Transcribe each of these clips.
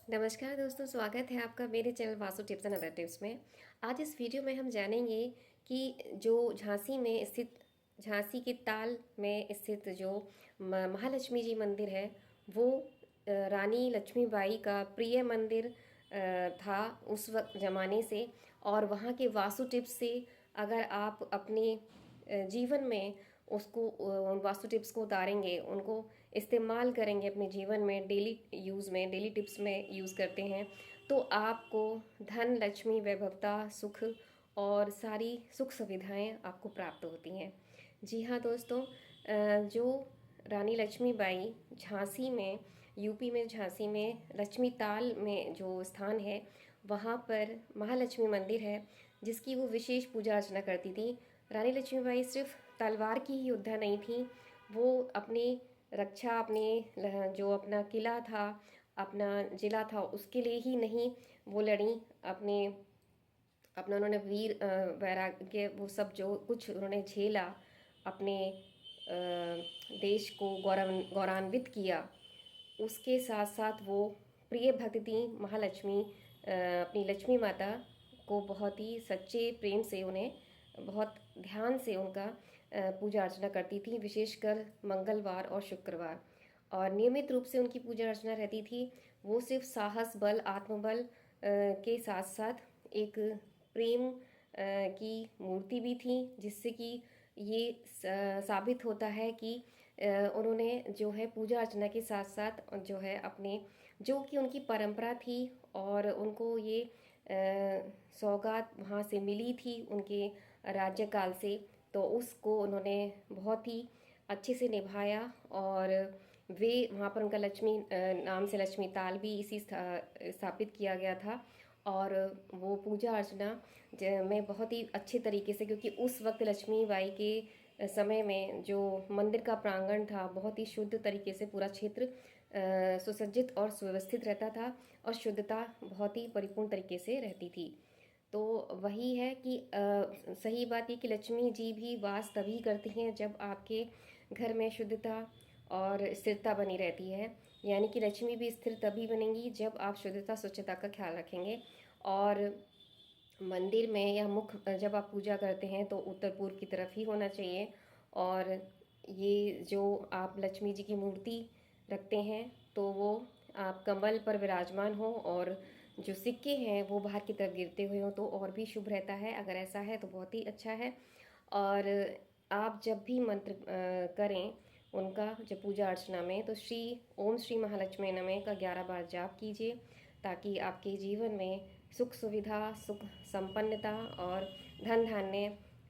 नमस्कार दोस्तों, स्वागत है आपका मेरे channel Vasu tips and other tips में। आज इस वीडियो में हम जानेंगे कि जो झांसी के ताल में स्थित जो महालक्ष्मी जी मंदिर है वो रानी लक्ष्मीबाई का प्रिय मंदिर था उस वक्त ज़माने से। और वहाँ के वास्तु टिप्स से अगर आप अपने जीवन में उन वास्तु टिप्स को उतारेंगे, उनको इस्तेमाल करेंगे अपने जीवन में, डेली टिप्स में यूज़ करते हैं, तो आपको धन, लक्ष्मी, वैभवता, सुख और सारी सुख सुविधाएं आपको प्राप्त होती हैं। जी हाँ दोस्तों, जो रानी लक्ष्मीबाई झांसी में, यूपी में झांसी में लक्ष्मी ताल में जो स्थान है, वहाँ पर महालक्ष्मी मंदिर है जिसकी वो विशेष पूजा अर्चना करती थी। रानी लक्ष्मीबाई सिर्फ तलवार की ही योद्धा नहीं थी, वो अपनी रक्षा, जो अपना किला था, अपना जिला था, उसके लिए ही नहीं वो लड़ी। अपने अपना उन्होंने वीर वैराग्य वो सब जो कुछ उन्होंने झेला, अपने देश को गौरवान्वित किया, उसके साथ साथ वो प्रिय भक्त थी महालक्ष्मी। अपनी लक्ष्मी माता को बहुत ही सच्चे प्रेम से, उन्हें बहुत ध्यान से उनका पूजा अर्चना करती थी, विशेषकर मंगलवार और शुक्रवार। और नियमित रूप से उनकी पूजा अर्चना रहती थी। वो सिर्फ साहस, बल, आत्मबल के साथ साथ एक प्रेम की मूर्ति भी थी, जिससे कि ये साबित होता है कि उन्होंने जो है पूजा अर्चना के साथ साथ जो है अपने, जो कि उनकी परंपरा थी और उनको ये सौगात वहाँ से मिली थी उनके राज्यकाल से, तो उसको उन्होंने बहुत ही अच्छे से निभाया। और वे वहाँ पर उनका लक्ष्मी नाम से लक्ष्मी ताल भी स्थापित किया गया था। और वो पूजा अर्चना में बहुत ही अच्छे तरीके से, क्योंकि उस वक्त लक्ष्मीबाई के समय में जो मंदिर का प्रांगण था, बहुत ही शुद्ध तरीके से पूरा क्षेत्र सुसज्जित और सुव्यवस्थित रहता था और शुद्धता बहुत ही परिपूर्ण तरीके से रहती थी। तो वही है कि सही बात ये कि लक्ष्मी जी भी वास तभी करती हैं जब आपके घर में शुद्धता और स्थिरता बनी रहती है। यानी कि लक्ष्मी भी स्थिर तभी बनेंगी जब आप शुद्धता, स्वच्छता का ख्याल रखेंगे। और मंदिर में या जब आप पूजा करते हैं तो उत्तर पूर्व की तरफ ही होना चाहिए। और ये जो आप लक्ष्मी जी की मूर्ति रखते हैं तो वो आप कमल पर विराजमान हो और जो सिक्के हैं वो बाहर की तरफ गिरते हुए हों तो और भी शुभ रहता है। अगर ऐसा है तो बहुत ही अच्छा है। और आप जब भी मंत्र करें उनका, जब पूजा अर्चना में, तो ओम श्री महालक्ष्मी नमः का 11 बार जाप कीजिए, ताकि आपके जीवन में सुख सुविधा, सुख संपन्नता और धन धान्य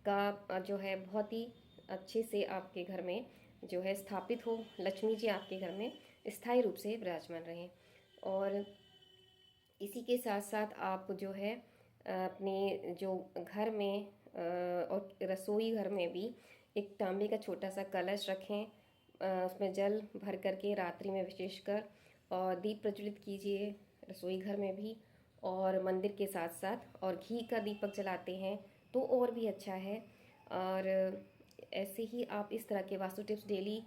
का जो है बहुत ही अच्छे से आपके घर में जो है स्थापित हो। लक्ष्मी जी आपके घर में स्थायी रूप से विराजमान रहें। और इसी के साथ साथ आप जो है अपने जो घर में और रसोई घर में भी एक तांबे का छोटा सा कलश रखें, उसमें जल भर करके रात्रि में विशेषकर, और दीप प्रज्वलित कीजिए रसोई घर में भी और मंदिर के साथ साथ। और घी का दीपक जलाते हैं तो और भी अच्छा है। और ऐसे ही आप इस तरह के वास्तु टिप्स डेली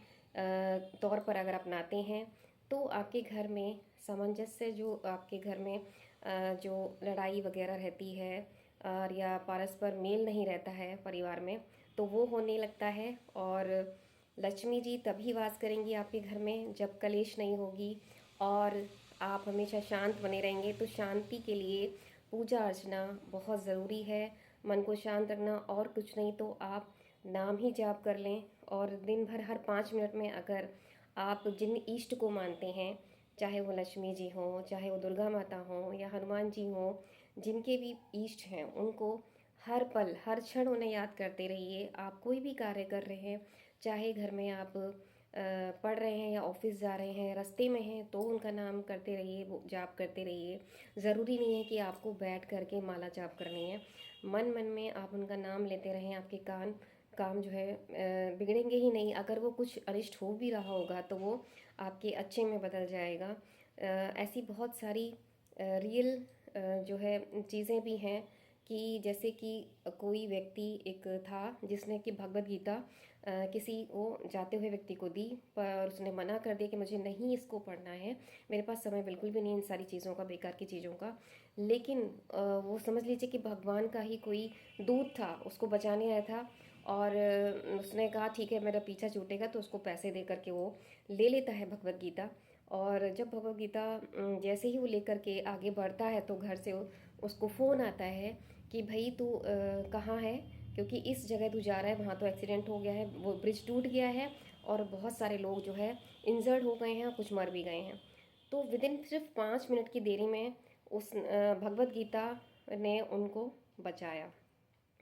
तौर पर अगर अपनाते हैं तो आपके घर में सामंजस्य, जो आपके घर में जो लड़ाई वगैरह रहती है और या परस्पर मेल नहीं रहता है परिवार में, तो वो होने लगता है। और लक्ष्मी जी तभी वास करेंगी आपके घर में जब कलेश नहीं होगी और आप हमेशा शांत बने रहेंगे। तो शांति के लिए पूजा अर्चना बहुत ज़रूरी है। मन को शांत रखना, और कुछ नहीं तो आप नाम ही जाप कर लें। और दिन भर हर 5 मिनट में अगर आप जिन इष्ट को मानते हैं, चाहे वो लक्ष्मी जी हों, चाहे वो दुर्गा माता हों या हनुमान जी हों, जिनके भी इष्ट हैं उनको हर पल हर क्षण उन्हें याद करते रहिए। आप कोई भी कार्य कर रहे हैं, चाहे घर में आप पढ़ रहे हैं या ऑफिस जा रहे हैं, रास्ते में हैं, तो उनका नाम करते रहिए, वो जाप करते रहिए। ज़रूरी नहीं है कि आपको बैठ करके माला जाप करनी है, मन मन में आप उनका नाम लेते रहें। आपके काम जो है बिगड़ेंगे ही नहीं। अगर वो कुछ अनिष्ट हो भी रहा होगा तो वो आपके अच्छे में बदल जाएगा। ऐसी बहुत सारी रियल जो है चीज़ें भी हैं कि जैसे कि कोई व्यक्ति एक था जिसने कि भगवत गीता किसी को जाते हुए व्यक्ति को दी, पर उसने मना कर दिया कि मुझे नहीं इसको पढ़ना है, मेरे पास समय बिल्कुल भी नहीं इन सारी चीज़ों का, बेकार की चीज़ों का। लेकिन वो समझ लीजिए कि भगवान का ही कोई दूत था, उसको बचाने आया था। और उसने कहा ठीक है, मेरा पीछा छूटेगा, तो उसको पैसे दे करके वो ले लेता है भगवत गीता। और जब भगवत गीता जैसे ही वो लेकर के आगे बढ़ता है तो घर से उसको फ़ोन आता है कि भाई तू कहाँ है, क्योंकि इस जगह तू जा रहा है वहाँ तो एक्सीडेंट हो गया है, वो ब्रिज टूट गया है और बहुत सारे लोग जो है इंजर्ड हो गए हैं और कुछ मर भी गए हैं। तो विद इन सिर्फ 5 मिनट की देरी में उस भगवत गीता ने उनको बचाया।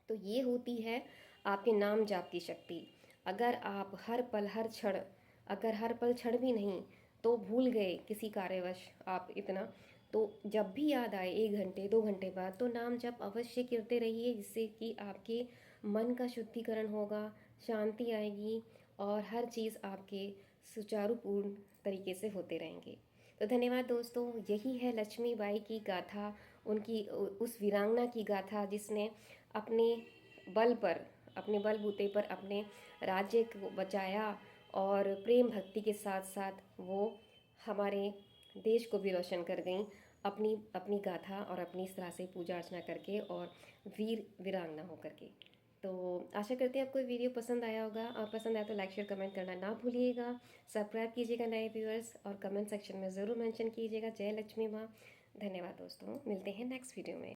तो ये होती है आपके नाम जाप की शक्ति। अगर आप हर पल हर क्षण, अगर हर पल क्षण भी नहीं तो भूल गए किसी कार्यवश आप इतना, तो जब भी याद आए 1 घंटे 2 घंटे बाद तो नाम जप अवश्य करते रहिए, जिससे कि आपके मन का शुद्धिकरण होगा, शांति आएगी और हर चीज़ आपके सुचारूपूर्ण तरीके से होते रहेंगे। तो धन्यवाद दोस्तों, यही है लक्ष्मीबाई की गाथा, उनकी उस वीरांगना की गाथा जिसने अपने बल पर, अपने बलबूते पर अपने राज्य को बचाया और प्रेम भक्ति के साथ साथ वो हमारे देश को भी रोशन कर गई अपनी अपनी गाथा और अपनी इस तरह से पूजा अर्चना करके और वीर वीरांगना होकर के। तो आशा करते हैं आपको ये वीडियो पसंद आया होगा, और पसंद आया तो लाइक शेयर कमेंट करना ना भूलिएगा। सब्सक्राइब कीजिएगा नए व्यूअर्स, और कमेंट सेक्शन में ज़रूर मेंशन कीजिएगा जय लक्ष्मी माँ। धन्यवाद दोस्तों, मिलते हैं नेक्स्ट वीडियो में।